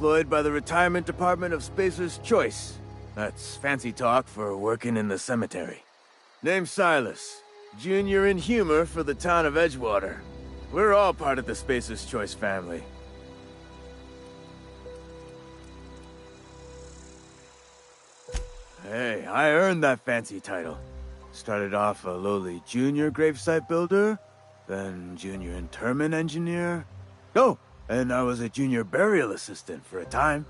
Employed by the Retirement Department of Spacer's Choice. That's fancy talk for working in the cemetery. Name's Silas. Junior in humor for the town of Edgewater. We're all part of the Spacer's Choice family. Hey, I earned that fancy title. Started off a lowly junior gravesite builder, then junior interment engineer. Oh, and I was a junior burial assistant for a time.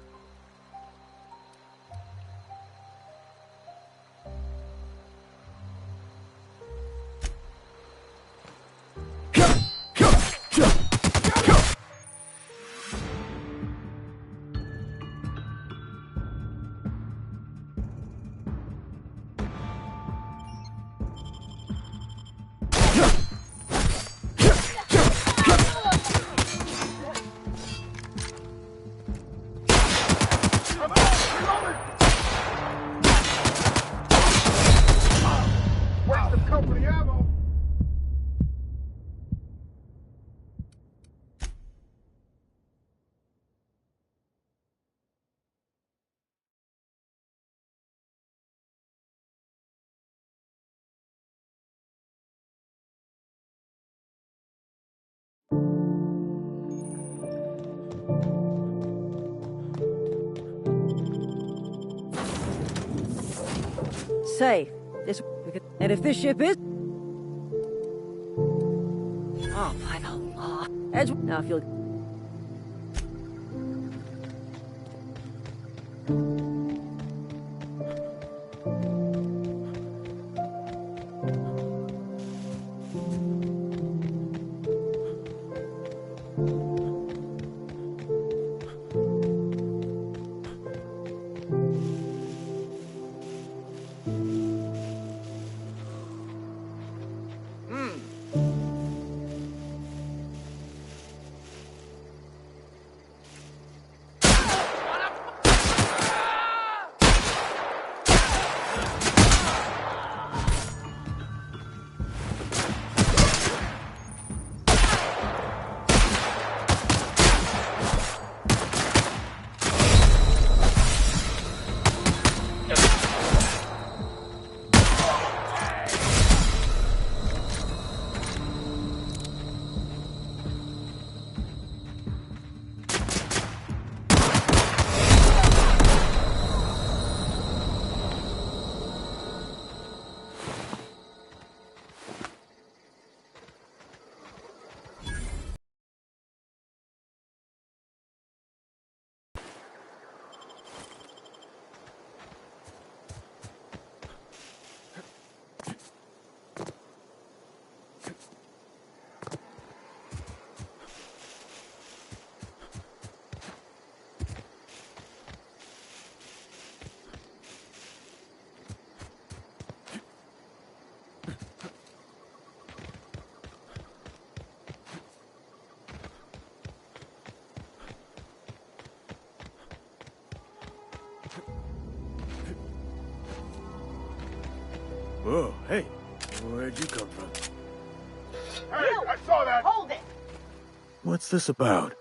Say, and if this ship is... Oh, by the law. Now if you'll... Whoa, hey, where'd you come from? Hey, I saw that! Hold it! What's this about?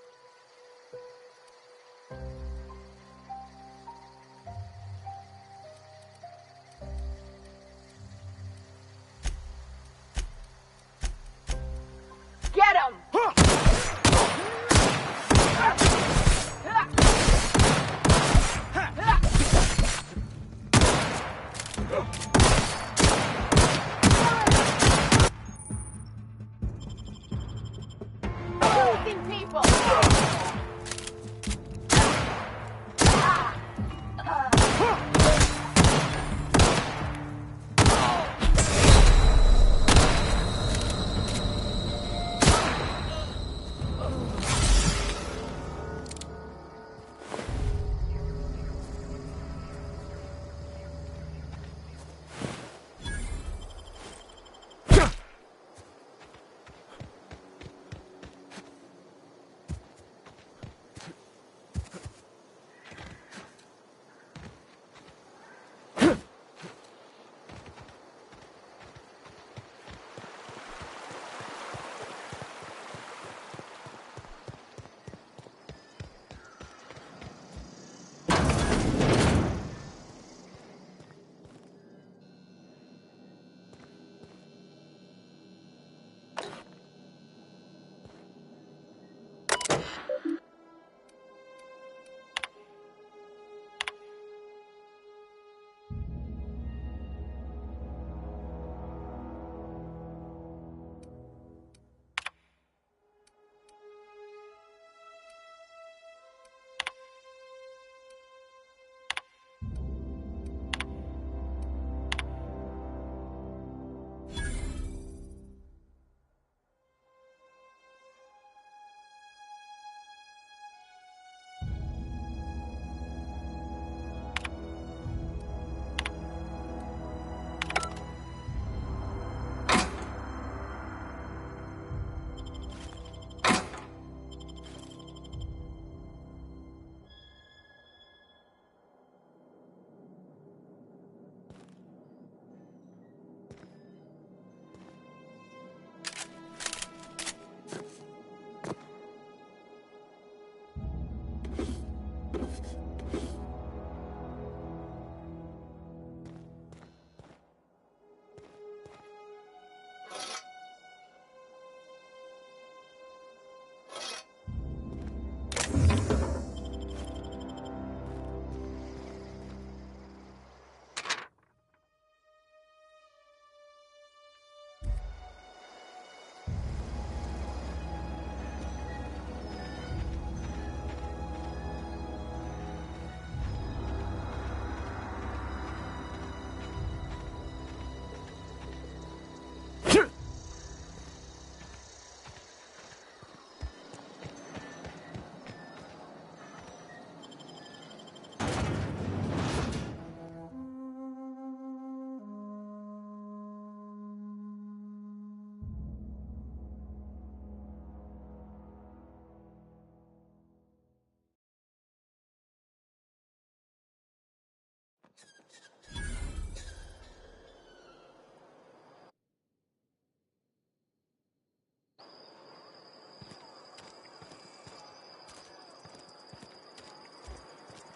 Get him! People!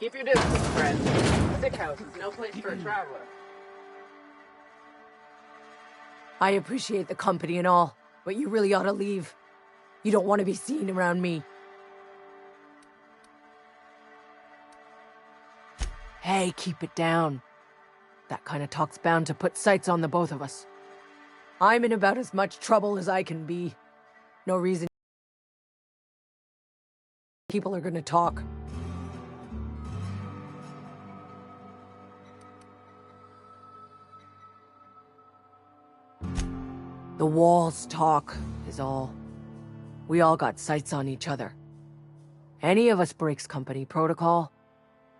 Keep your distance, friend. Sick house is no place for a traveler. I appreciate the company and all, but you really ought to leave. You don't want to be seen around me. Hey, keep it down. That kind of talk's bound to put sights on the both of us. I'm in about as much trouble as I can be. No reason people are gonna talk. The walls talk, is all. We all got sights on each other. Any of us breaks company protocol,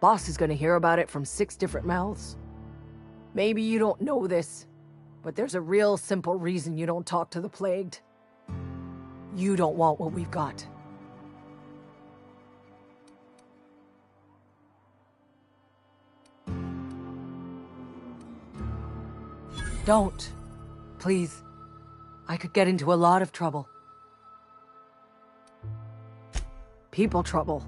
boss is gonna hear about it from 6 different mouths. Maybe you don't know this, but there's a real simple reason you don't talk to the plagued. You don't want what we've got. Don't. Please. I could get into a lot of trouble. People trouble.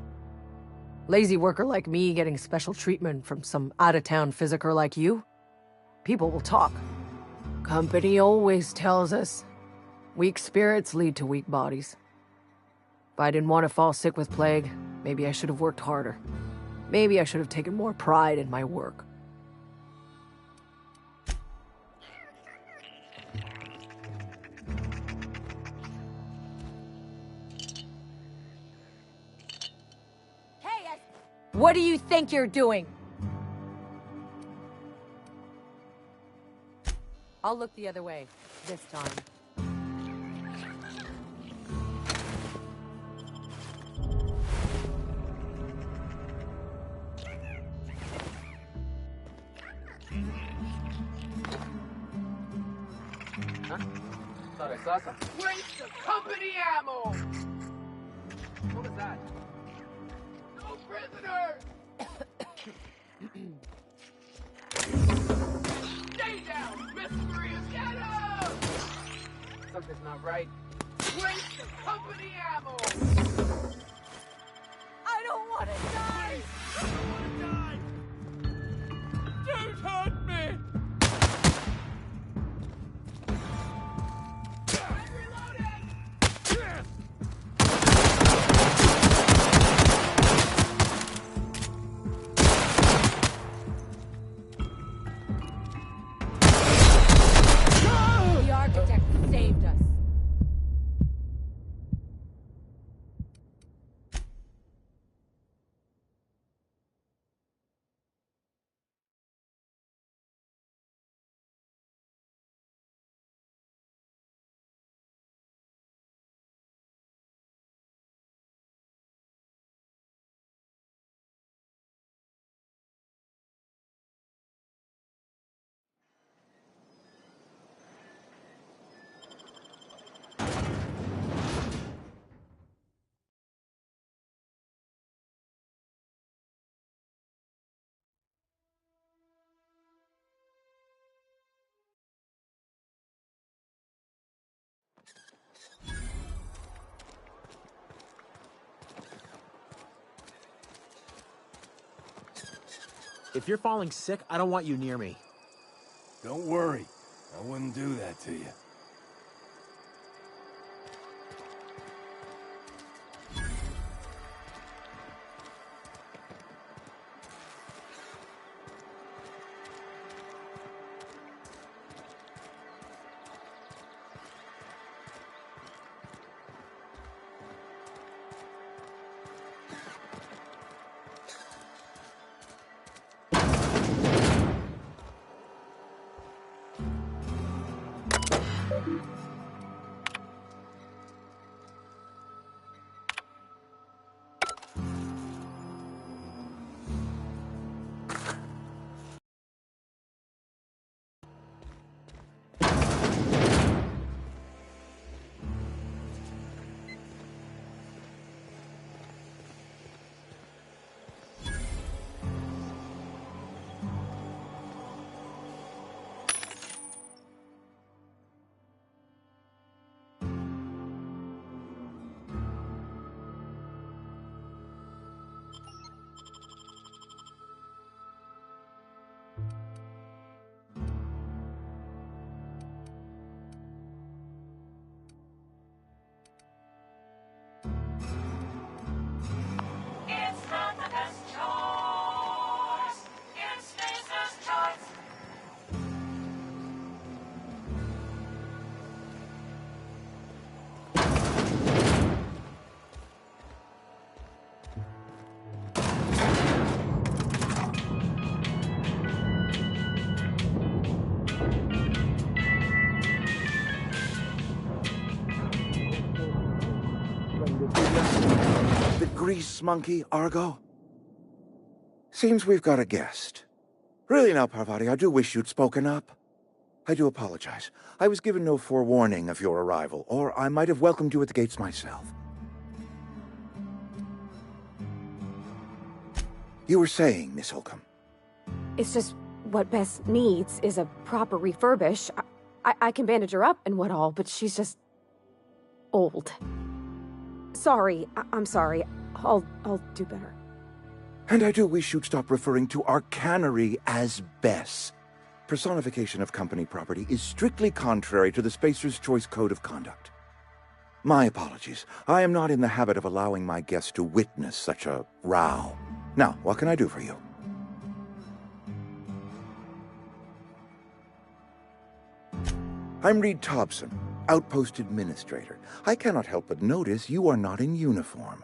Lazy worker like me getting special treatment from some out-of-town physiker like you? People will talk. Company always tells us, weak spirits lead to weak bodies. If I didn't want to fall sick with plague, maybe I should have worked harder. Maybe I should have taken more pride in my work. What do you think you're doing? I'll look the other way, this time. Huh? Thought I saw something. Waste of company ammo! What was that? No prisoners! Stay down, Miss Maria, get up! Something's not right. Waste of company ammo! I don't want to die! I don't want to die! Don't hurt me! The architect saved us. If you're falling sick, I don't want you near me. Don't worry. I wouldn't do that to you. grease monkey, Argo? Seems we've got a guest. Really now, Parvati, I do wish you'd spoken up. I do apologize. I was given no forewarning of your arrival, or I might have welcomed you at the gates myself. You were saying, Miss Holcomb. It's just what Bess needs is a proper refurbish. I can bandage her up and what all, but she's just old. Sorry, I'm sorry. I'll do better. And I do wish you'd stop referring to our cannery as Bess. Personification of company property is strictly contrary to the Spacer's Choice Code of Conduct. My apologies. I am not in the habit of allowing my guests to witness such a row. Now, what can I do for you? I'm Reed Thompson, Outpost Administrator. I cannot help but notice you are not in uniform.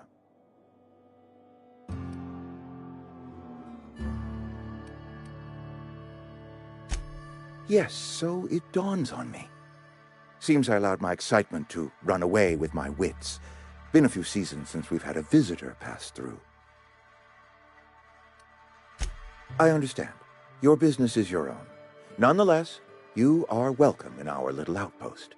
Yes, so it dawns on me. Seems I allowed my excitement to run away with my wits. Been a few seasons since we've had a visitor pass through. I understand. Your business is your own. Nonetheless, you are welcome in our little outpost.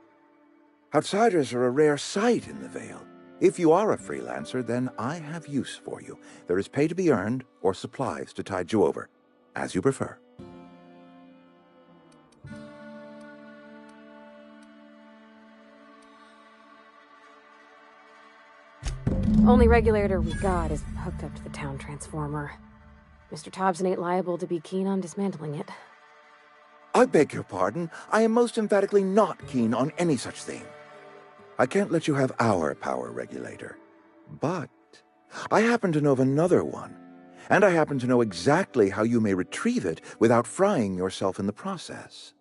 Outsiders are a rare sight in the Vale. If you are a freelancer, then I have use for you. There is pay to be earned or supplies to tide you over, as you prefer. Only regulator we got is hooked up to the town transformer. Mr. Thompson ain't liable to be keen on dismantling it. I beg your pardon. I am most emphatically not keen on any such thing. I can't let you have our power regulator. But I happen to know of another one. And I happen to know exactly how you may retrieve it without frying yourself in the process.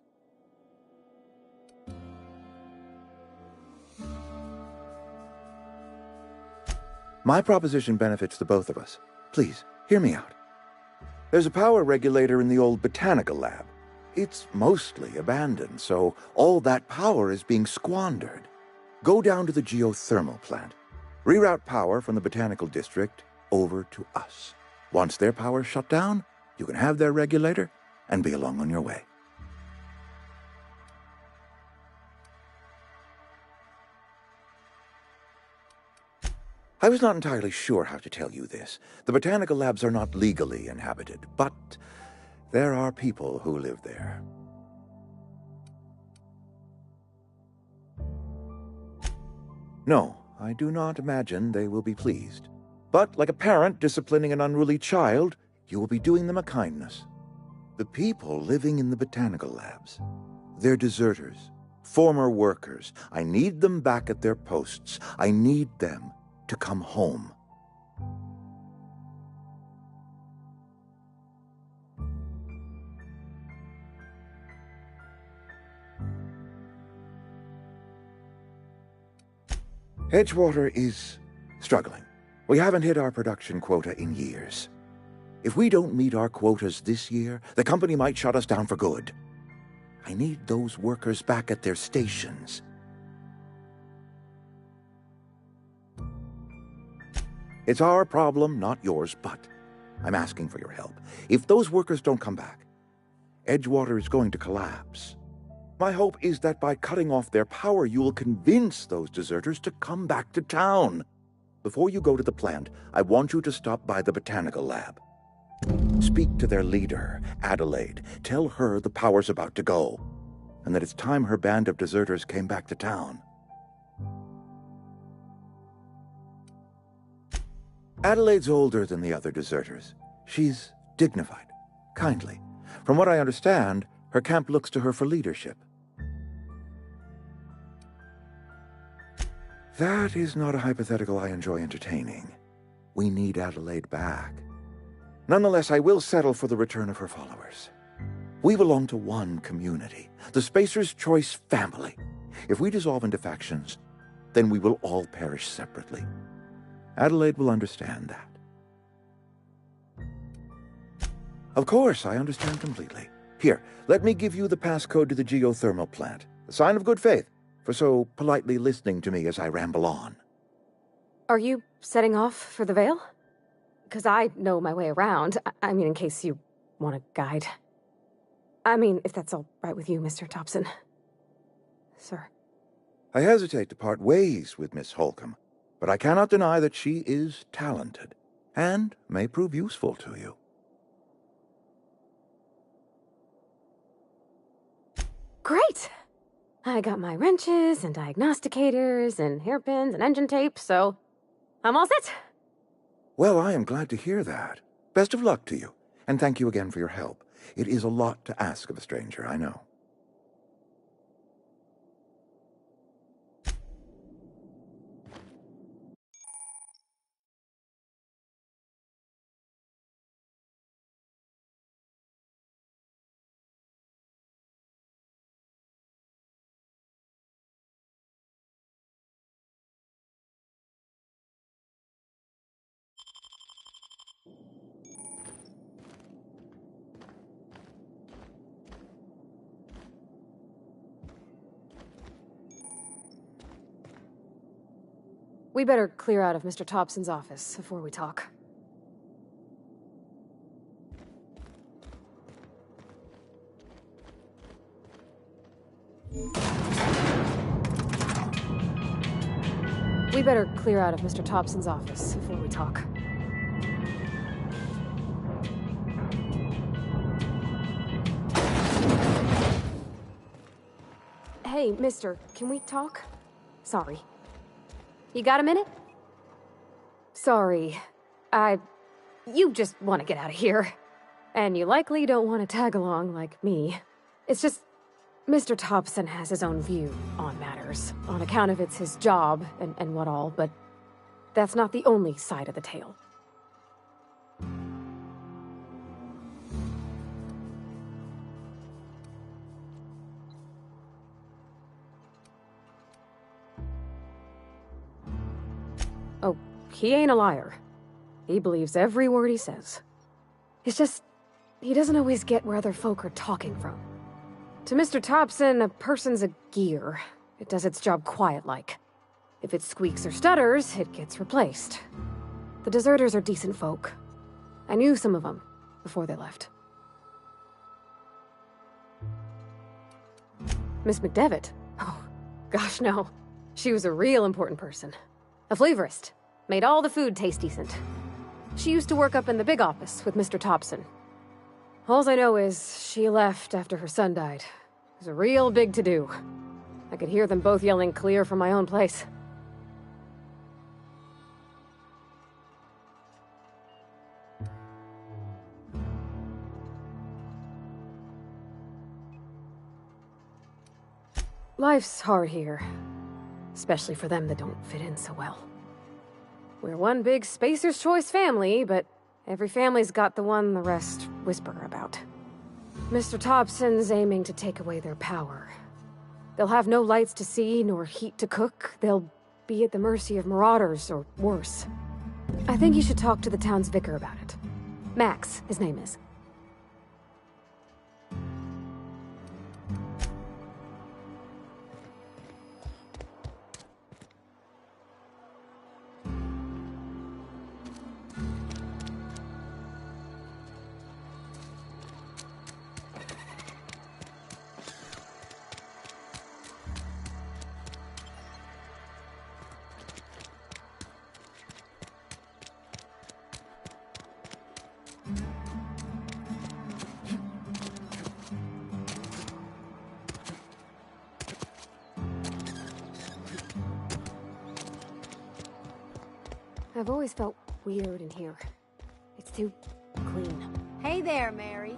My proposition benefits the both of us. Please, hear me out. There's a power regulator in the old botanical lab. It's mostly abandoned, so all that power is being squandered. Go down to the geothermal plant. Reroute power from the botanical district over to us. Once their power's shut down, you can have their regulator and be along on your way. I was not entirely sure how to tell you this. The botanical labs are not legally inhabited, but there are people who live there. No, I do not imagine they will be pleased. But like a parent disciplining an unruly child, you will be doing them a kindness. The people living in the botanical labs, they're deserters, former workers. I need them back at their posts. I need them to come home. Edgewater is struggling. We haven't hit our production quota in years. If we don't meet our quotas this year, the company might shut us down for good. I need those workers back at their stations. It's our problem, not yours, but I'm asking for your help. If those workers don't come back, Edgewater is going to collapse. My hope is that by cutting off their power, you will convince those deserters to come back to town. Before you go to the plant, I want you to stop by the botanical lab. Speak to their leader, Adelaide. Tell her the power's about to go, and that it's time her band of deserters came back to town. Adelaide's older than the other deserters. She's dignified, kindly. From what I understand, her camp looks to her for leadership. That is not a hypothetical I enjoy entertaining. We need Adelaide back. Nonetheless, I will settle for the return of her followers. We belong to one community, the Spacer's Choice family. If we dissolve into factions, then we will all perish separately. Adelaide will understand that. Of course, I understand completely. Here, let me give you the passcode to the geothermal plant. A sign of good faith for so politely listening to me as I ramble on. Are you setting off for the Vale? Because I know my way around. I mean, in case you want a guide. I mean, if that's all right with you, Mr. Thompson. Sir. I hesitate to part ways with Miss Holcomb, but I cannot deny that she is talented, and may prove useful to you. Great! I got my wrenches and diagnosticators and hairpins and engine tape, so I'm all set. Well, I am glad to hear that. Best of luck to you, and thank you again for your help. It is a lot to ask of a stranger, I know. We better clear out of Mr. Thompson's office before we talk. We better clear out of Mr. Thompson's office before we talk. Hey, mister, can we talk? Sorry. You got a minute? Sorry. You just want to get out of here. And you likely don't want to tag along like me. It's just, Mr. Thompson has his own view on matters, on account of it's his job and what all, but that's not the only side of the tale. Oh, he ain't a liar. He believes every word he says. It's just, he doesn't always get where other folk are talking from. To Mr. Thompson, a person's a gear. It does its job quiet-like. If it squeaks or stutters, it gets replaced. The deserters are decent folk. I knew some of them before they left. Miss McDevitt? Oh, gosh no. She was a real important person. A flavorist. Made all the food taste decent. She used to work up in the big office with Mr. Thompson. Alls I know is she left after her son died. It was a real big to-do. I could hear them both yelling clear from my own place. Life's hard here. Especially for them that don't fit in so well. We're one big Spacer's Choice family, but every family's got the one the rest whisper about. Mr. Thompson's aiming to take away their power. They'll have no lights to see, nor heat to cook. They'll be at the mercy of marauders, or worse. I think you should talk to the town's vicar about it. Max, his name is. I've always felt weird in here. It's too clean. Hey there, Mary.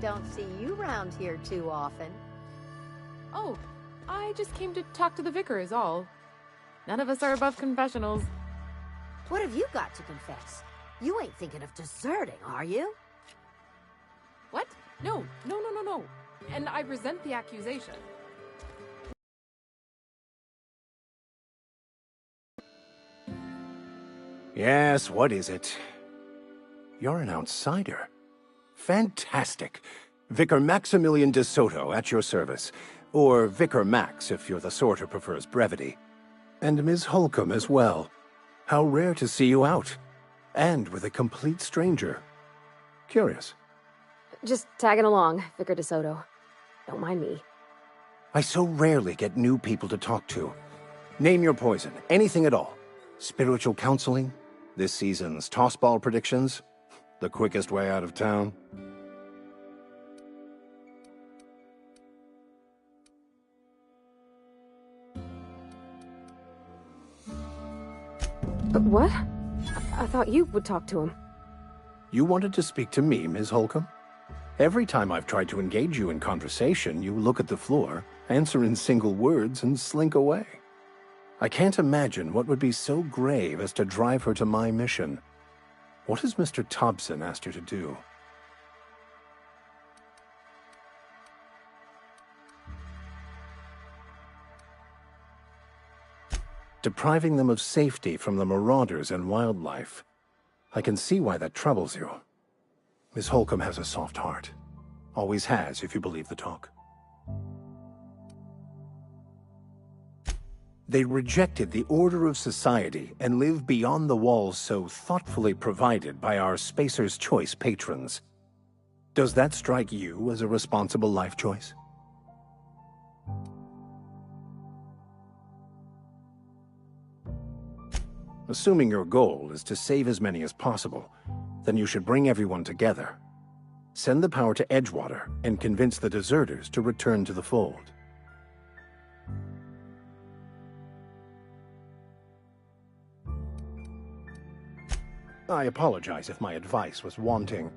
Don't see you around here too often. Oh, I just came to talk to the vicar is all. None of us are above confessionals. What have you got to confess? You ain't thinking of deserting, are you? What? No. And I resent the accusation. Yes, what is it? You're an outsider. Fantastic. Vicar Maximilian de Soto at your service. Or Vicar Max, if you're the sort who prefers brevity. And Ms. Holcomb as well. How rare to see you out. And with a complete stranger. Curious. Just tagging along, Vicar DeSoto. Don't mind me. I so rarely get new people to talk to. Name your poison, anything at all. Spiritual counseling, this season's tossball predictions, the quickest way out of town. But what? I thought you would talk to him. You wanted to speak to me, Ms. Holcomb? Every time I've tried to engage you in conversation, you look at the floor, answer in single words, and slink away. I can't imagine what would be so grave as to drive her to my mission. What has Mr. Thompson asked her to do? Depriving them of safety from the marauders and wildlife. I can see why that troubles you. Miss Holcomb has a soft heart. Always has, if you believe the talk. They rejected the order of society and live beyond the walls so thoughtfully provided by our Spacer's Choice patrons. Does that strike you as a responsible life choice? Assuming your goal is to save as many as possible, then you should bring everyone together. Send the power to Edgewater and convince the deserters to return to the fold. I apologize if my advice was wanting.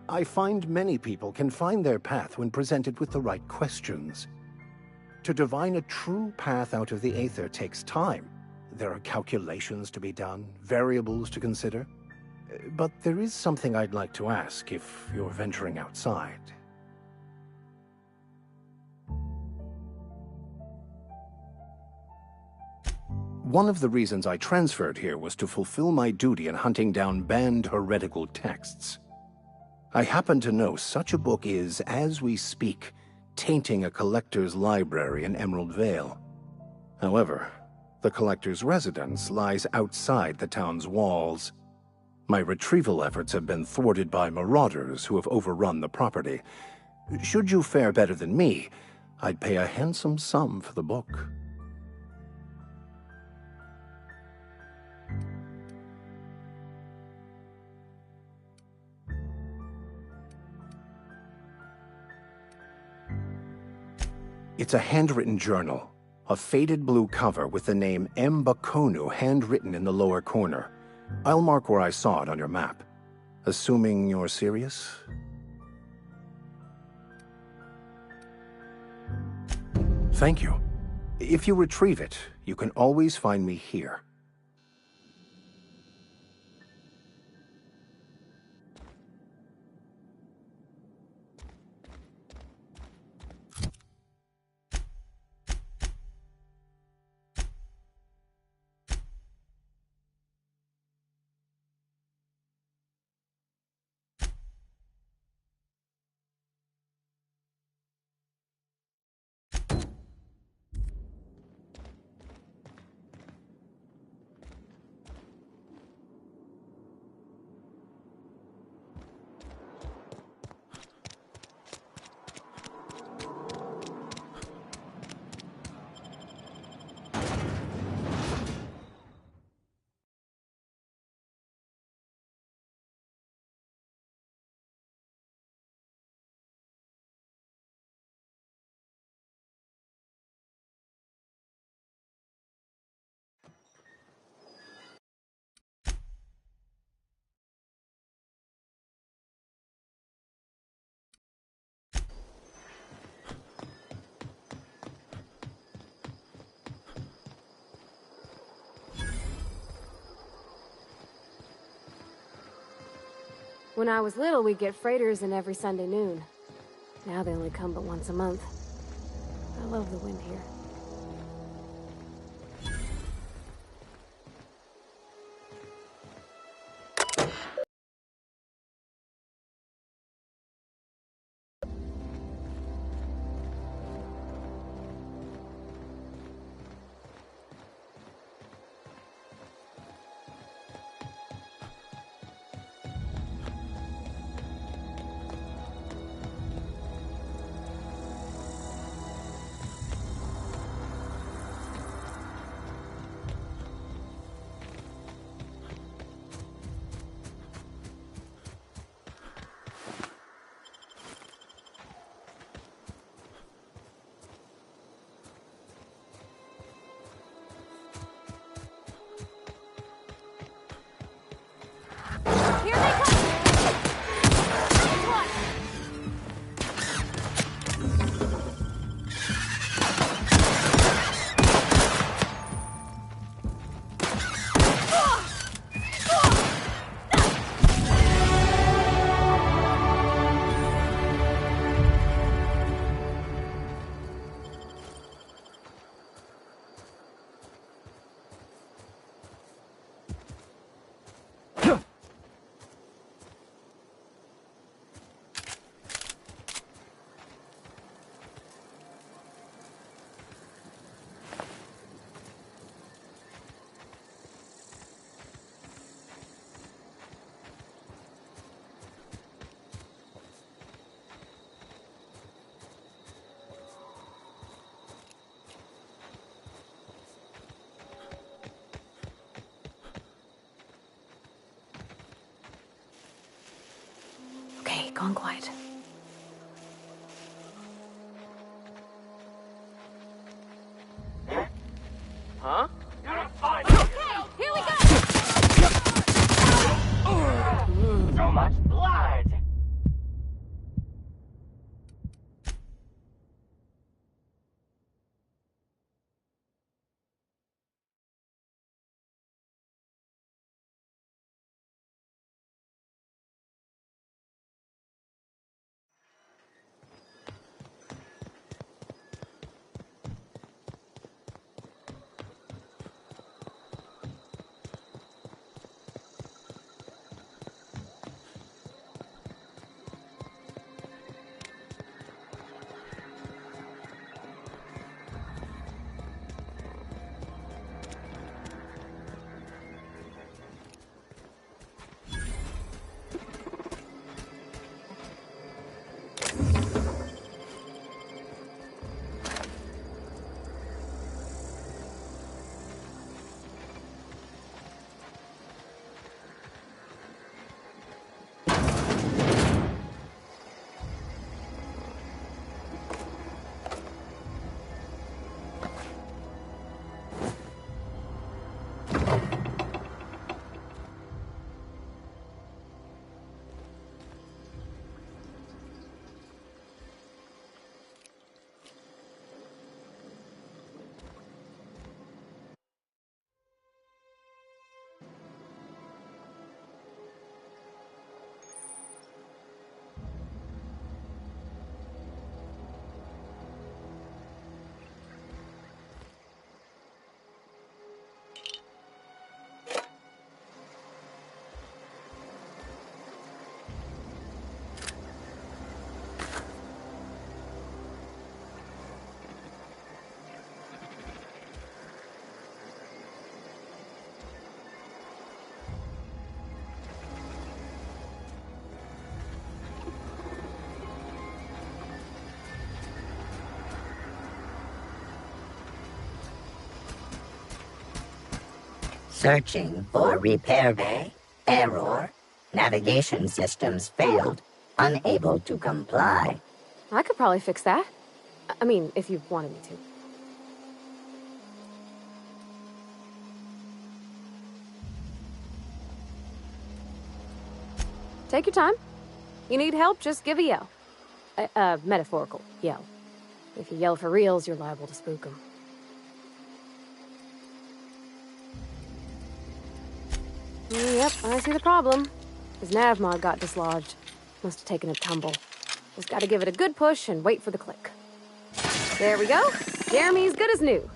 I find many people can find their path when presented with the right questions. To divine a true path out of the Aether takes time. There are calculations to be done, variables to consider. But there is something I'd like to ask if you're venturing outside. One of the reasons I transferred here was to fulfill my duty in hunting down banned heretical texts. I happen to know such a book is, as we speak, tainting a collector's library in Emerald Vale. However, the collector's residence lies outside the town's walls. My retrieval efforts have been thwarted by marauders who have overrun the property. Should you fare better than me, I'd pay a handsome sum for the book. It's a handwritten journal, a faded blue cover with the name M. Bakonu handwritten in the lower corner. I'll mark where I saw it on your map. Assuming you're serious? Thank you. If you retrieve it, you can always find me here. When I was little, we'd get freighters in every Sunday noon. Now they only come but once a month. I love the wind here. gone quiet. Huh? Okay, here we go! So much blood! Searching for repair bay. Error. Navigation systems failed. Unable to comply. I could probably fix that. I mean, if you wanted me to. Take your time. You need help, just give a yell. A metaphorical yell. If you yell for reals, you're liable to spook them. Yep, I see the problem. His nav mod got dislodged. Must have taken a tumble. Just gotta give it a good push and wait for the click. There we go. Jeremy's good as new.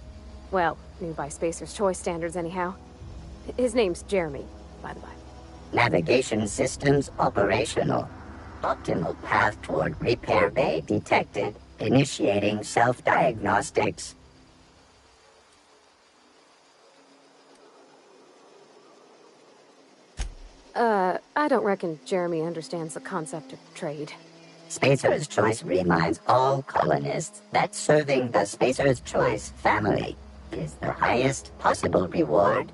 Well, new by Spacer's Choice standards anyhow. His name's Jeremy, by the by. Navigation systems operational. Optimal path toward repair bay detected. Initiating self-diagnostics. I don't reckon Jeremy understands the concept of trade. Spacer's Choice reminds all colonists that serving the Spacer's Choice family is the highest possible reward.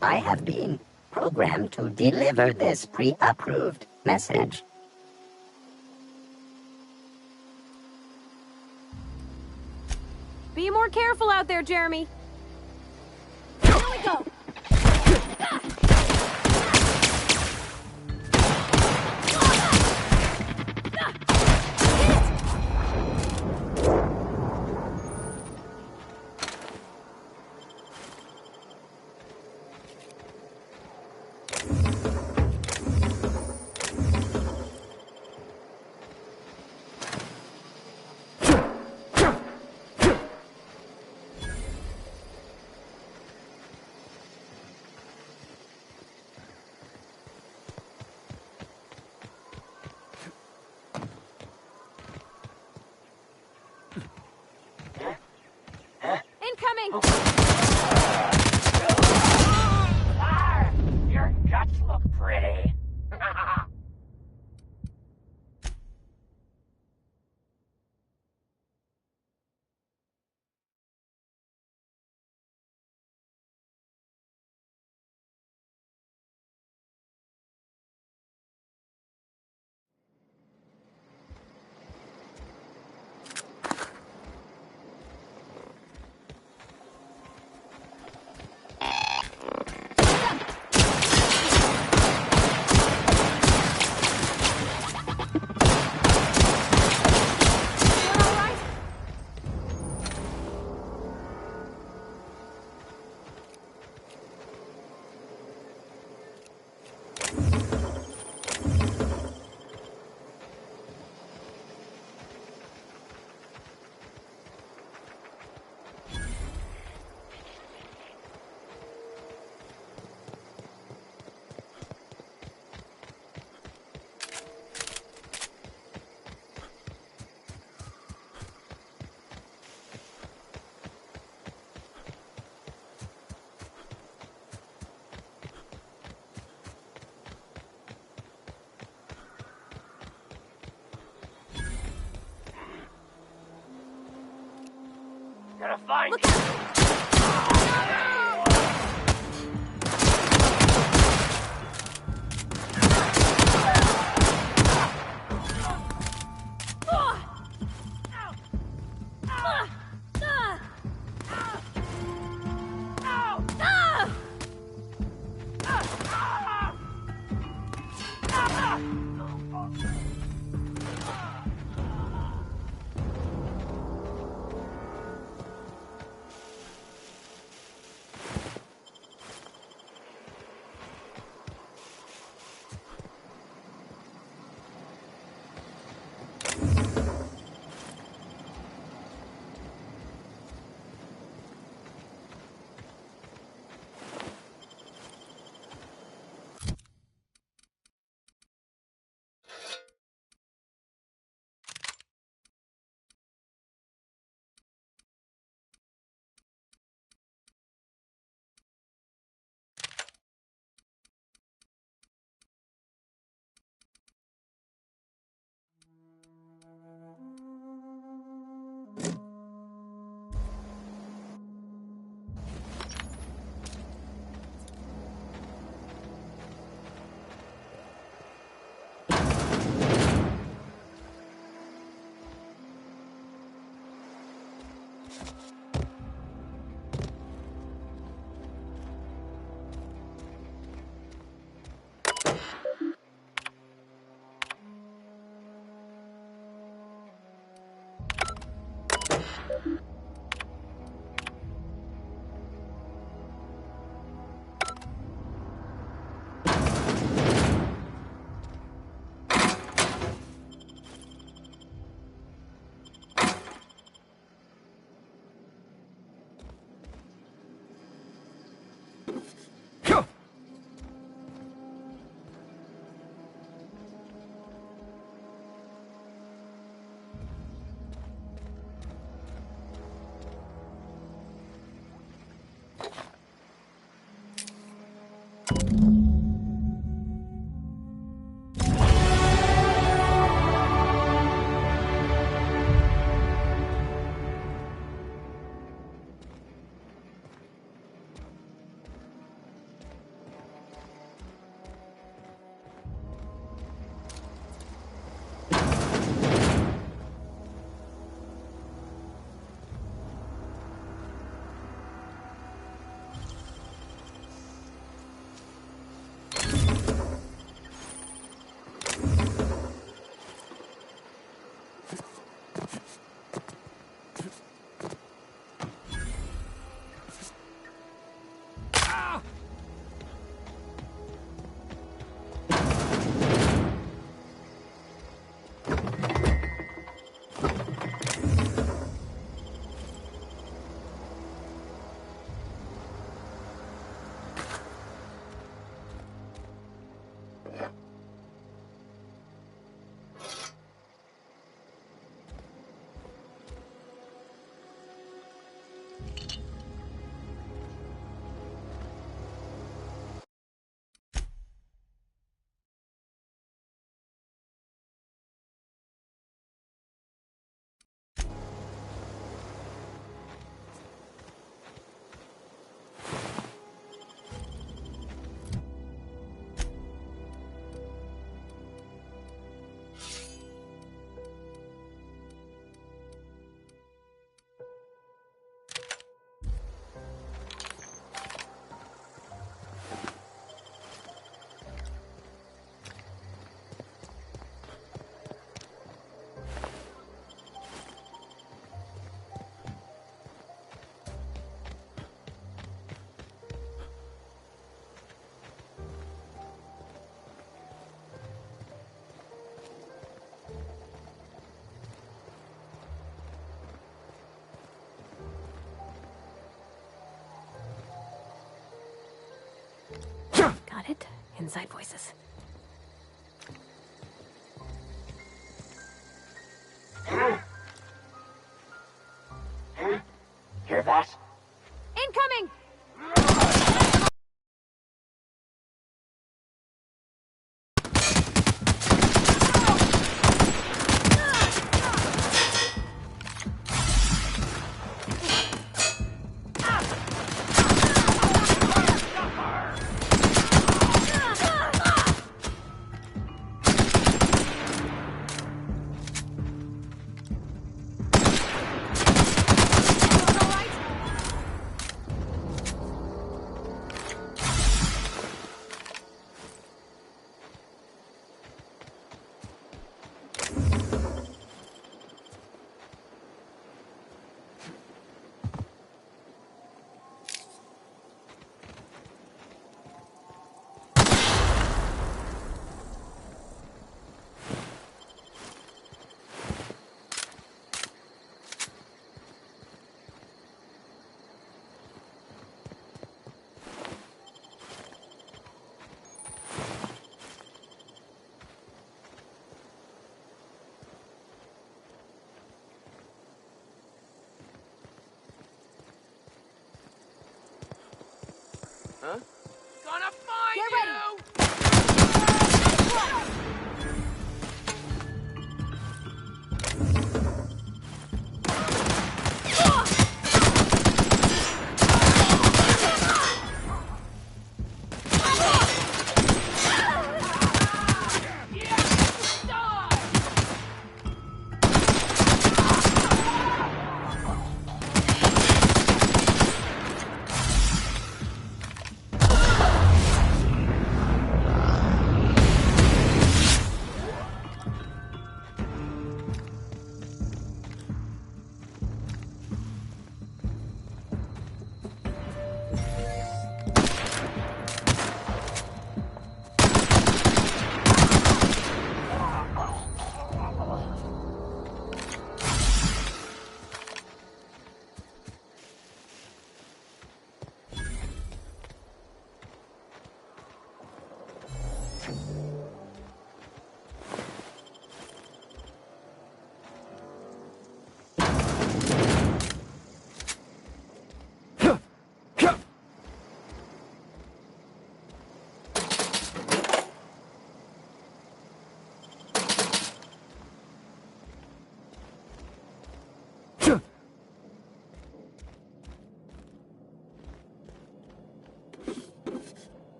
I have been programmed to deliver this pre-approved message. Be more careful out there, Jeremy. Here we go. gonna find you! Got it? Inside voices. Hear that? Incoming! Huh? Gonna find Get you!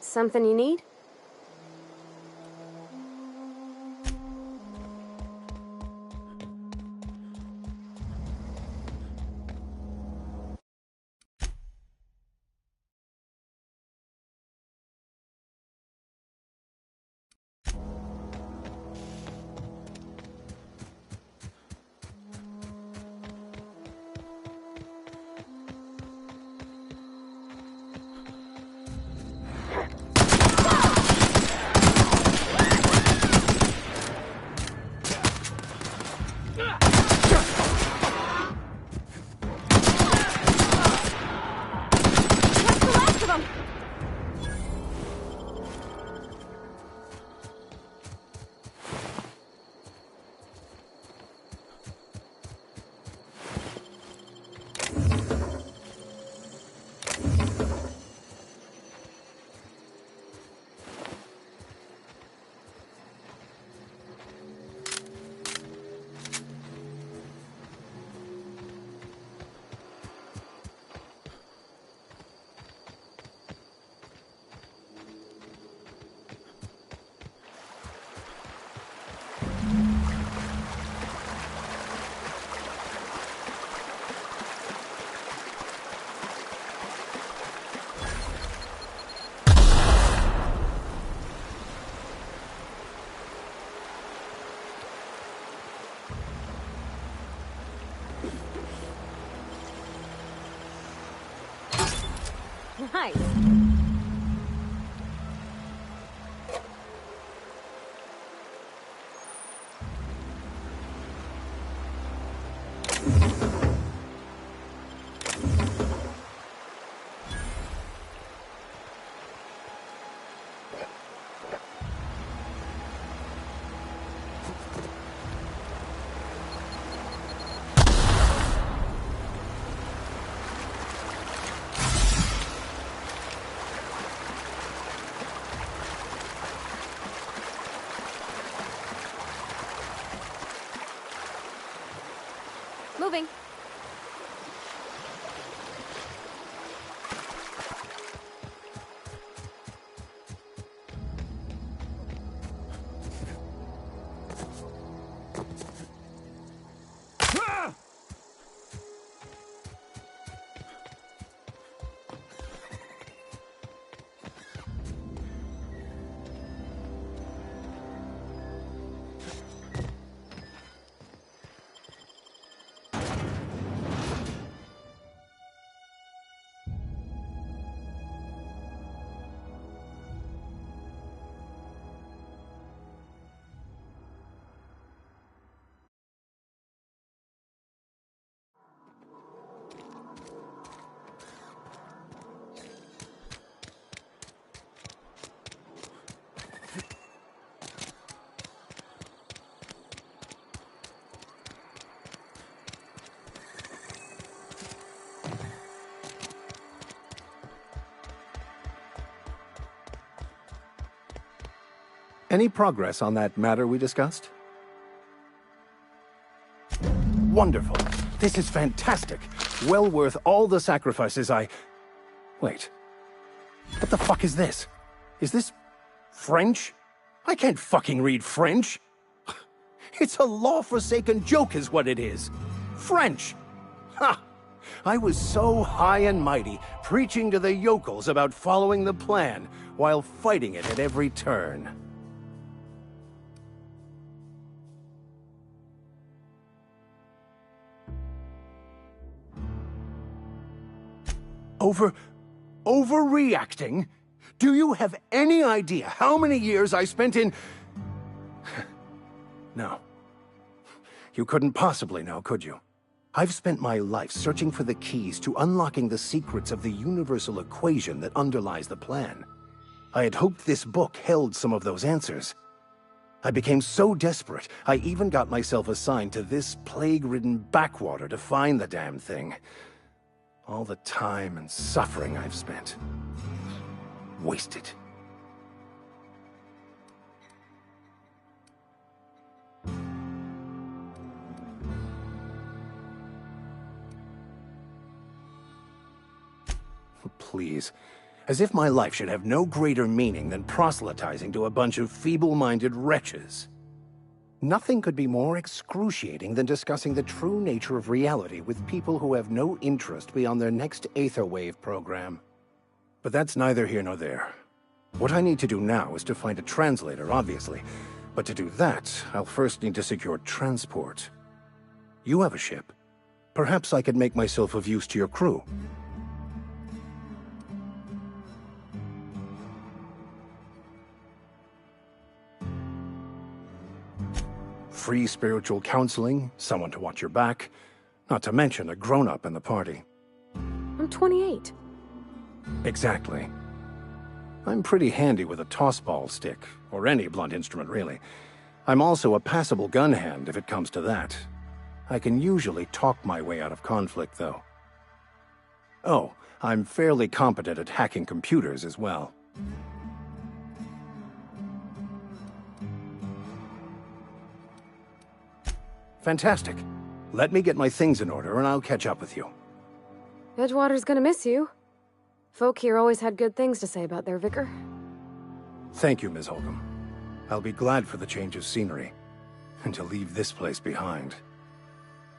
Something you need? Nice. Moving. Any progress on that matter we discussed? Wonderful. This is fantastic. Well worth all the sacrifices I... Wait. What the fuck is this? Is this... French? I can't fucking read French. It's a law-forsaken joke is what it is. French! Ha! I was so high and mighty, preaching to the yokels about following the plan, while fighting it at every turn. Overreacting? Do you have any idea how many years I spent in... No. You couldn't possibly know, could you? I've spent my life searching for the keys to unlocking the secrets of the universal equation that underlies the plan. I had hoped this book held some of those answers. I became so desperate, I even got myself assigned to this plague-ridden backwater to find the damn thing. All the time and suffering I've spent. Wasted. Please. As if my life should have no greater meaning than proselytizing to a bunch of feeble-minded wretches. Nothing could be more excruciating than discussing the true nature of reality with people who have no interest beyond their next Aetherwave program. But that's neither here nor there. What I need to do now is to find a translator, obviously. But to do that, I'll first need to secure transport. You have a ship. Perhaps I could make myself of use to your crew. Free spiritual counseling, someone to watch your back, not to mention a grown-up in the party. I'm 28. Exactly. I'm pretty handy with a tossball stick, or any blunt instrument, really. I'm also a passable gun hand, if it comes to that. I can usually talk my way out of conflict, though. Oh, I'm fairly competent at hacking computers as well. Fantastic. Let me get my things in order and I'll catch up with you. Edgewater's gonna miss you. Folk here always had good things to say about their vicar. Thank you, Ms. Holcomb. I'll be glad for the change of scenery, and to leave this place behind.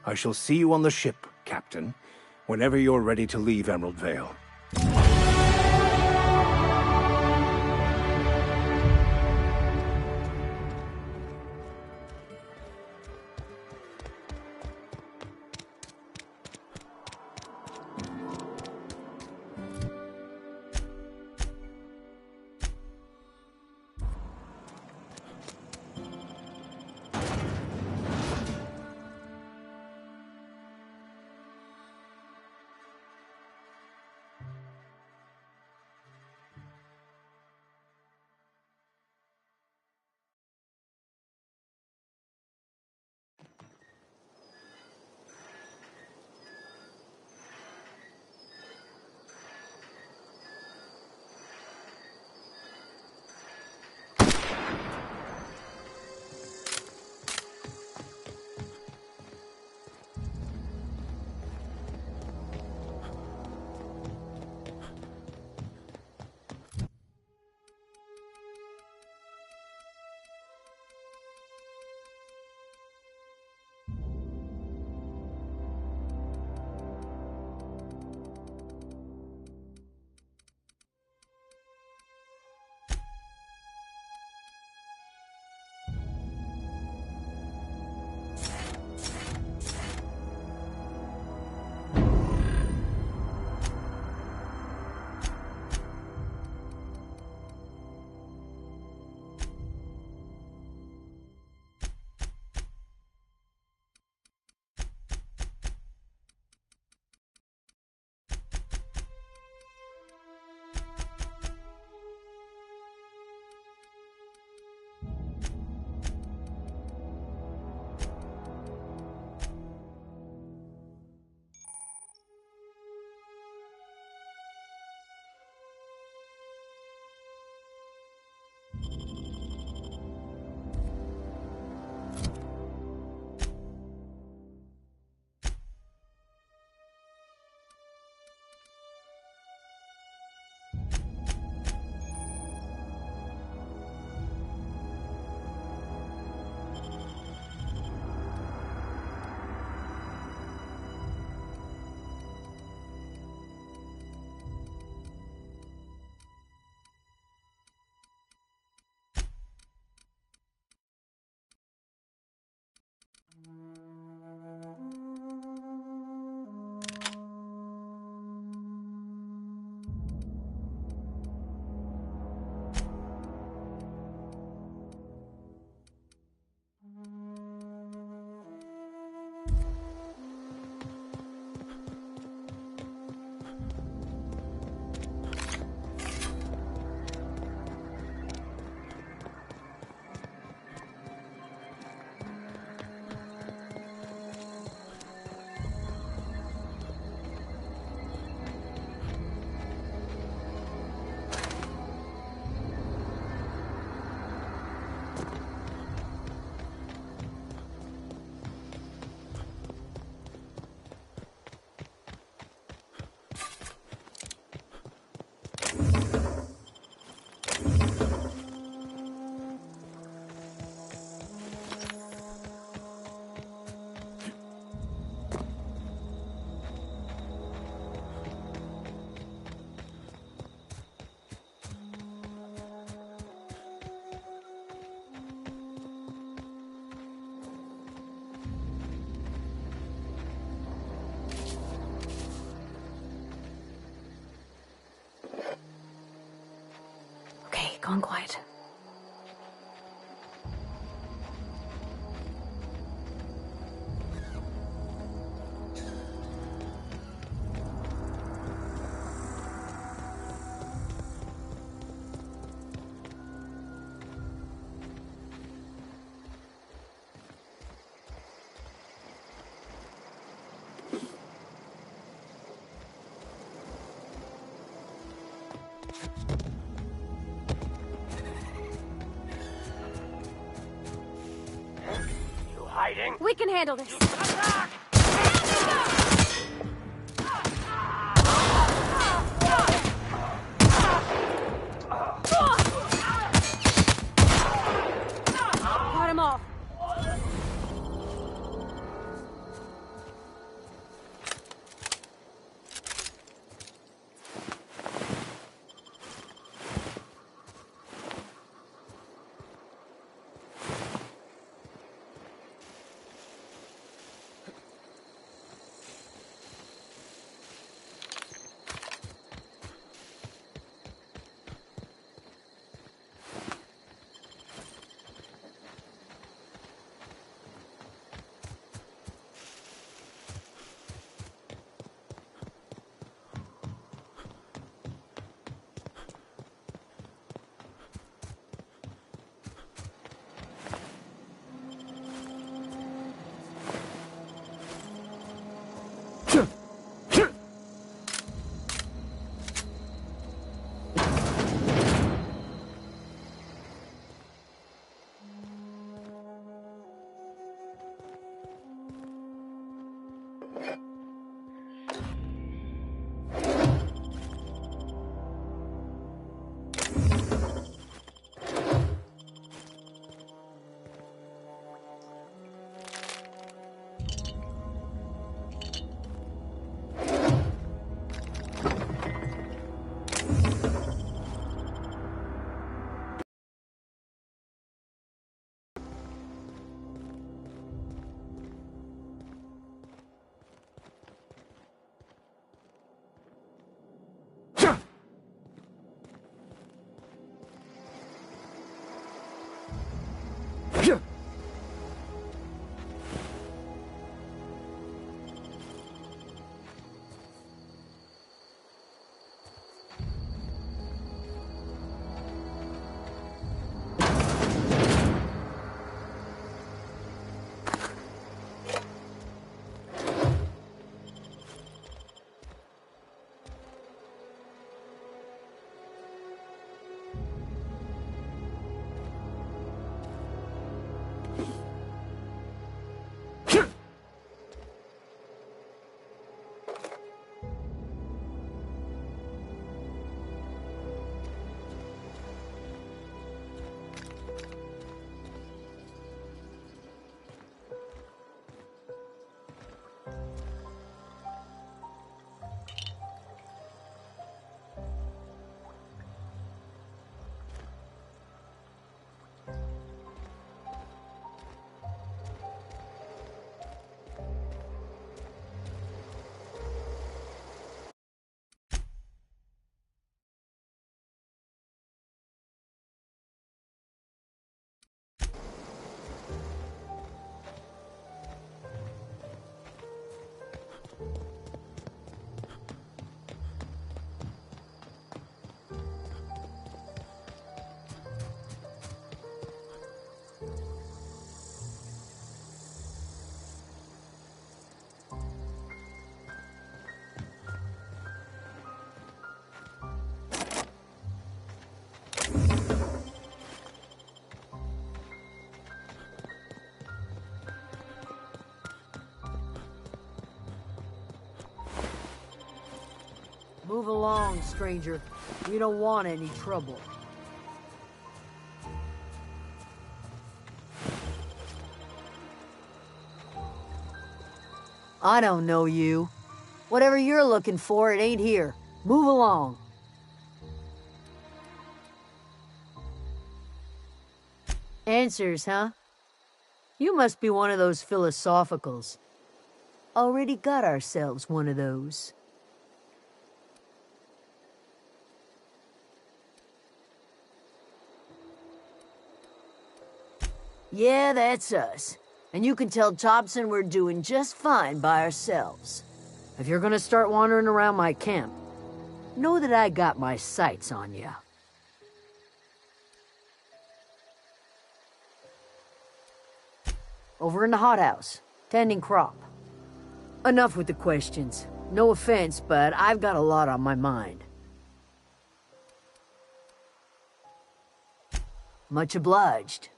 I shall see you on the ship, Captain, whenever you're ready to leave Emerald Vale. gone quiet. We can handle this. Cut him off. Move along, stranger. We don't want any trouble. I don't know you. Whatever you're looking for, it ain't here. Move along. Answers, huh? You must be one of those philosophicals. Already got ourselves one of those. Yeah, that's us. And you can tell Thompson we're doing just fine by ourselves. If you're gonna start wandering around my camp, know that I got my sights on you. Over in the hothouse, tending crop. Enough with the questions. No offense, but I've got a lot on my mind. Much obliged.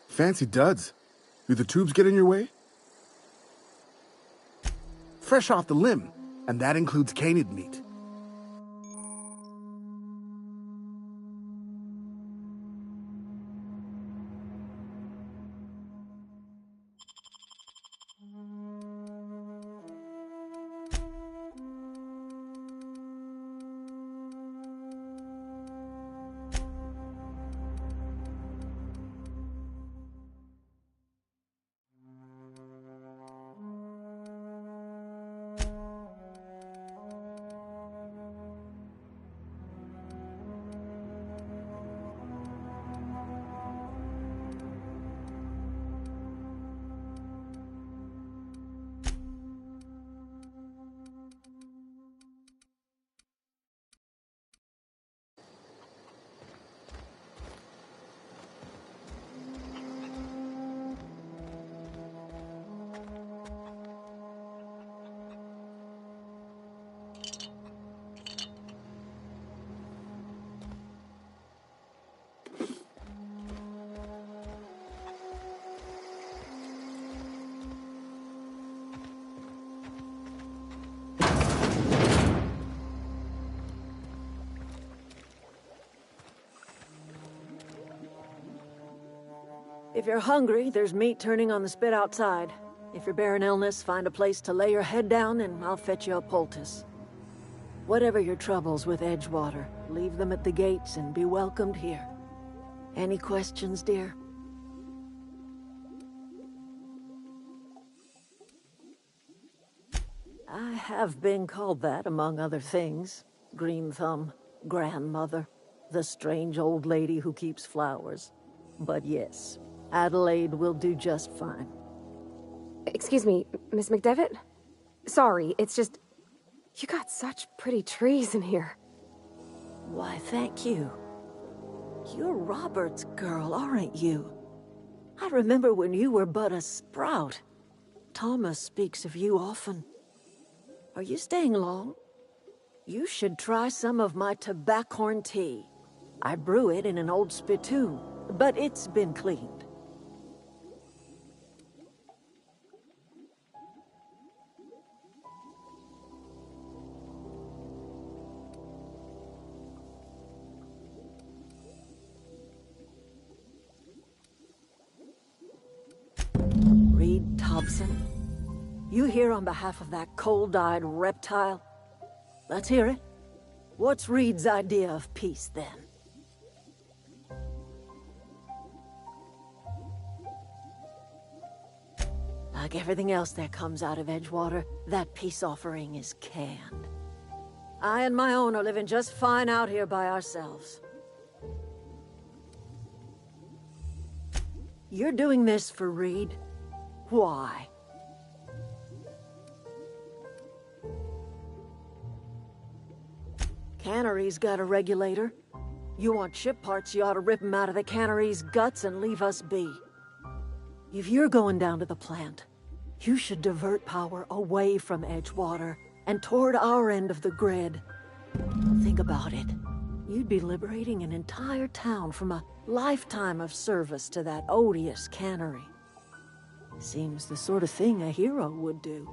Fancy duds. Do the tubes get in your way? Fresh off the limb, and that includes canid meat. If you're hungry, there's meat turning on the spit outside. If you're bearing illness, find a place to lay your head down and I'll fetch you a poultice. Whatever your troubles with Edgewater, leave them at the gates and be welcomed here. Any questions, dear? I have been called that, among other things. Green Thumb, grandmother, the strange old lady who keeps flowers. But yes, Adelaide will do just fine. Excuse me, Miss McDevitt? Sorry, it's just... You got such pretty trees in here. Why, thank you. You're Robert's girl, aren't you? I remember when you were but a sprout. Thomas speaks of you often. Are you staying long? You should try some of my tobaccorn tea. I brew it in an old spittoon, but it's been cleaned. Reed Thompson? You here on behalf of that cold-eyed reptile? Let's hear it. What's Reed's idea of peace, then? Like everything else that comes out of Edgewater, that peace offering is canned. I and my own are living just fine out here by ourselves. You're doing this for Reed? Why? Cannery's got a regulator. You want ship parts, you ought to rip 'em out of the cannery's guts and leave us be. If you're going down to the plant, you should divert power away from Edgewater and toward our end of the grid. Think about it. You'd be liberating an entire town from a lifetime of service to that odious cannery. Seems the sort of thing a hero would do.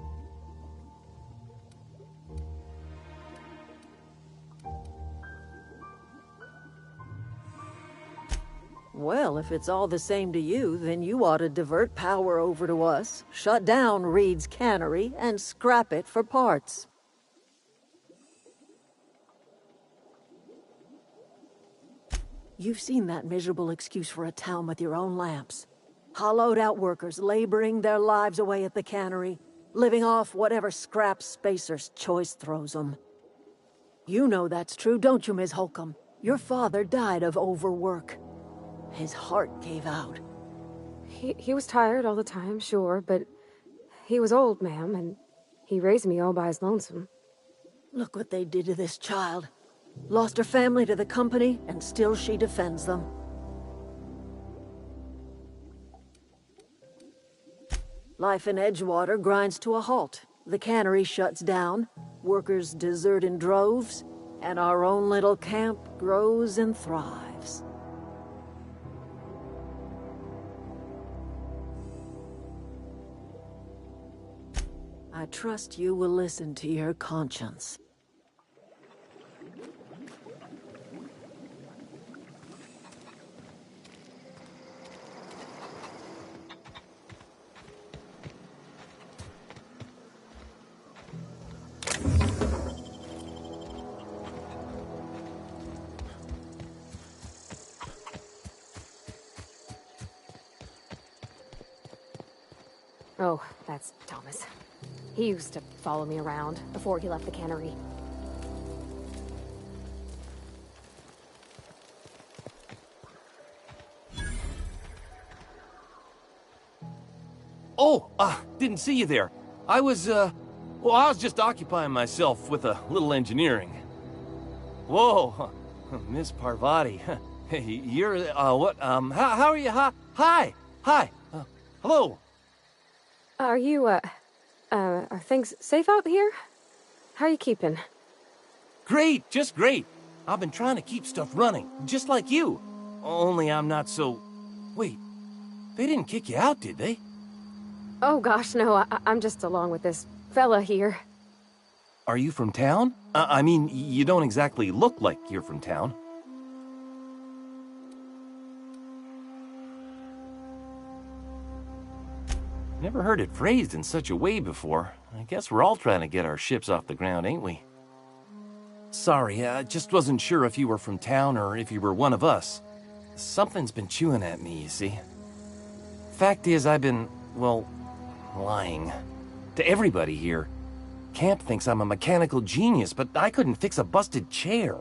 Well, if it's all the same to you, then you ought to divert power over to us, shut down Reed's cannery, and scrap it for parts. You've seen that miserable excuse for a town with your own lamps. Hollowed-out workers laboring their lives away at the cannery, living off whatever scrap Spacer's Choice throws them. You know that's true, don't you, Ms. Holcomb? Your father died of overwork. His heart gave out. He was tired all the time, sure, but he was old, ma'am, and he raised me all by his lonesome. Look what they did to this child. Lost her family to the company, and still she defends them. Life in Edgewater grinds to a halt. The cannery shuts down, workers desert in droves, and our own little camp grows and thrives. I trust you will listen to your conscience. Oh, that's Thomas. He used to follow me around before he left the cannery. Oh, didn't see you there. I was just occupying myself with a little engineering. Whoa, Miss Parvati. Hey, you're, what, how are you? Hi, hello. Are you, are things safe out here? How are you keeping? Great, just great. I've been trying to keep stuff running, just like you. Only I'm not so... Wait, they didn't kick you out, did they? Oh gosh, no, I'm just along with this fella here. Are you from town? I mean, you don't exactly look like you're from town. Never heard it phrased in such a way before. I guess we're all trying to get our ships off the ground, ain't we? Sorry, I just wasn't sure if you were from town or if you were one of us. Something's been chewing at me, you see. Fact is, I've been, well, lying. To everybody here. Camp thinks I'm a mechanical genius, but I couldn't fix a busted chair.